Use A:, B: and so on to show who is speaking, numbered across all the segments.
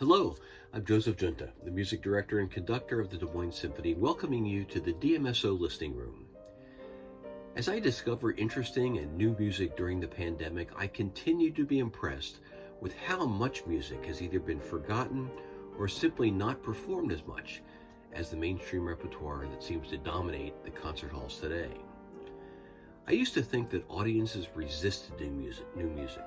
A: Hello, I'm Maestro Giunta, the music director and conductor of the Des Moines Symphony, welcoming you to the DMSO listening room. As I discover interesting and new music during the pandemic, I continue to be impressed with how much music has either been forgotten or simply not performed as much as the mainstream repertoire that seems to dominate the concert halls today. I used to think that audiences resisted new music,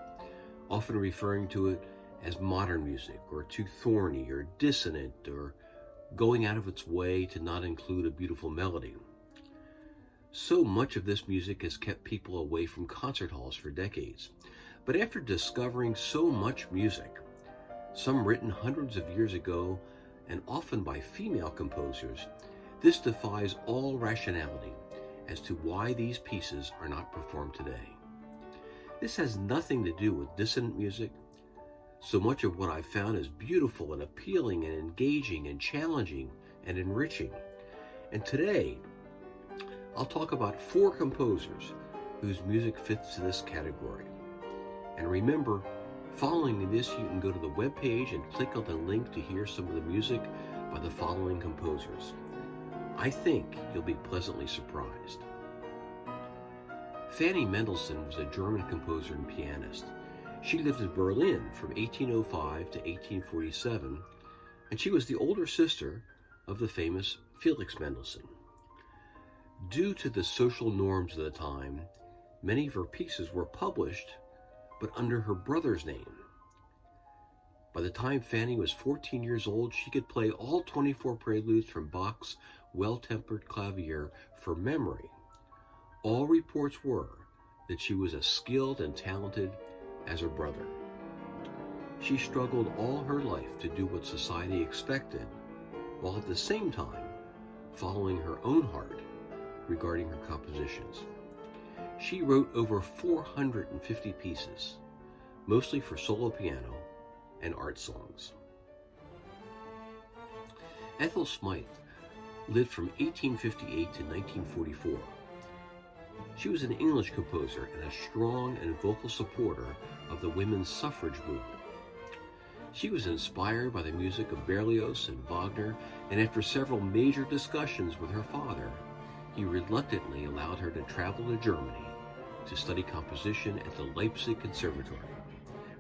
A: often referring to it as modern music, or too thorny or dissonant, or going out of its way to not include a beautiful melody. So much of this music has kept people away from concert halls for decades. But after discovering so much music, some written hundreds of years ago and often by female composers, this defies all rationality as to why these pieces are not performed today. This has nothing to do with dissonant music. So much of what I've found is beautiful and appealing and engaging and challenging and enriching. And today, I'll talk about 4 composers whose music fits this category. And remember, following this, you can go to the webpage and click on the link to hear some of the music by the following composers. I think you'll be pleasantly surprised. Fanny Mendelssohn was a German composer and pianist. She lived in Berlin from 1805 to 1847, and she was the older sister of the famous Felix Mendelssohn. Due to the social norms of the time, many of her pieces were published, but under her brother's name. By the time Fanny was 14 years old, she could play all 24 preludes from Bach's Well-Tempered Clavier from memory. All reports were that she was as skilled and talented as her brother. She struggled all her life to do what society expected, while at the same time following her own heart regarding her compositions. She wrote over 450 pieces, mostly for solo piano and art songs. Elisabeth Smite lived from 1858 to 1944. She was an English composer and a strong and vocal supporter of the women's suffrage movement. She was inspired by the music of Berlioz and Wagner, and after several major discussions with her father, he reluctantly allowed her to travel to Germany to study composition at the Leipzig Conservatory,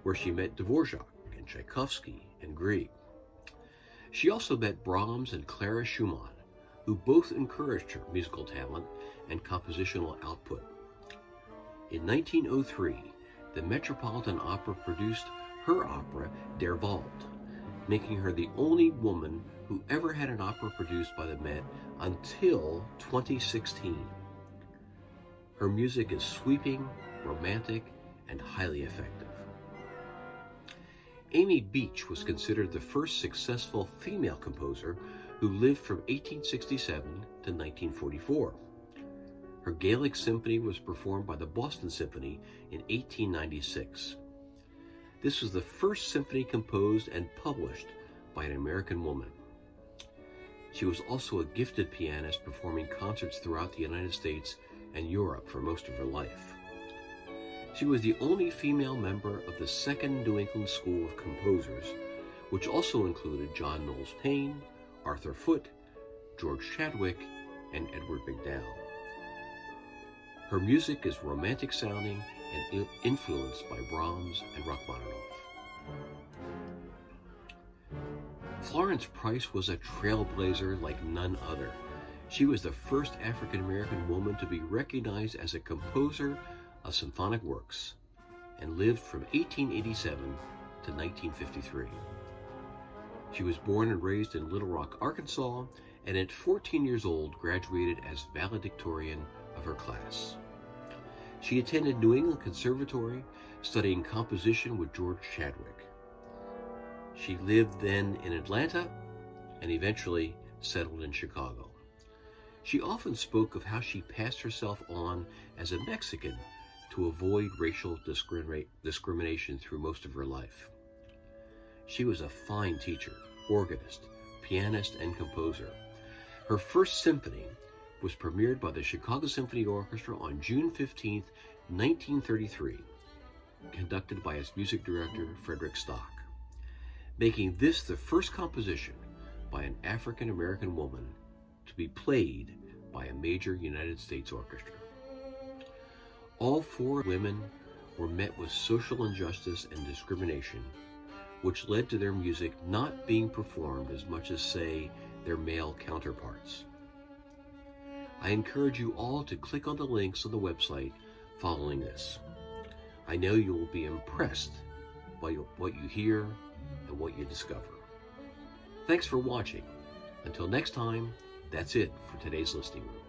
A: where she met Dvorak and Tchaikovsky and Grieg. She also met Brahms and Clara Schumann, who both encouraged her musical talent and compositional output. In 1903, the Metropolitan Opera produced her opera Der Wald, making her the only woman who ever had an opera produced by the Met until 2016. Her music is sweeping, romantic, and highly effective. Amy Beach was considered the first successful female composer who lived from 1867 to 1944. Her Gaelic Symphony was performed by the Boston Symphony in 1896. This was the first symphony composed and published by an American woman. She was also a gifted pianist, performing concerts throughout the United States and Europe for most of her life. She was the only female member of the Second New England School of Composers, which also included John Knowles Paine, Arthur Foote, George Chadwick, and Edward MacDowell. Her music is romantic sounding and influenced by Brahms and Rachmaninoff. Florence Price was a trailblazer like none other. She was the first African-American woman to be recognized as a composer of symphonic works and lived from 1887 to 1953. She was born and raised in Little Rock, Arkansas, and at 14 years old graduated as valedictorian of her class. She attended New England Conservatory, studying composition with George Chadwick. She lived then in Atlanta and eventually settled in Chicago. She often spoke of how she passed herself on as a Mexican to avoid racial discrimination through most of her life. She was a fine teacher, organist, pianist, and composer. Her first symphony was premiered by the Chicago Symphony Orchestra on June 15, 1933, conducted by its music director, Frederick Stock. making this the first composition by an African American woman to be played by a major United States orchestra. All 4 women were met with social injustice and discrimination, which led to their music not being performed as much as, say, their male counterparts. I encourage you all to click on the links on the website following this. I know you will be impressed by what you hear and what you discover. Thanks for watching. Until next time, that's it for today's Listening Room.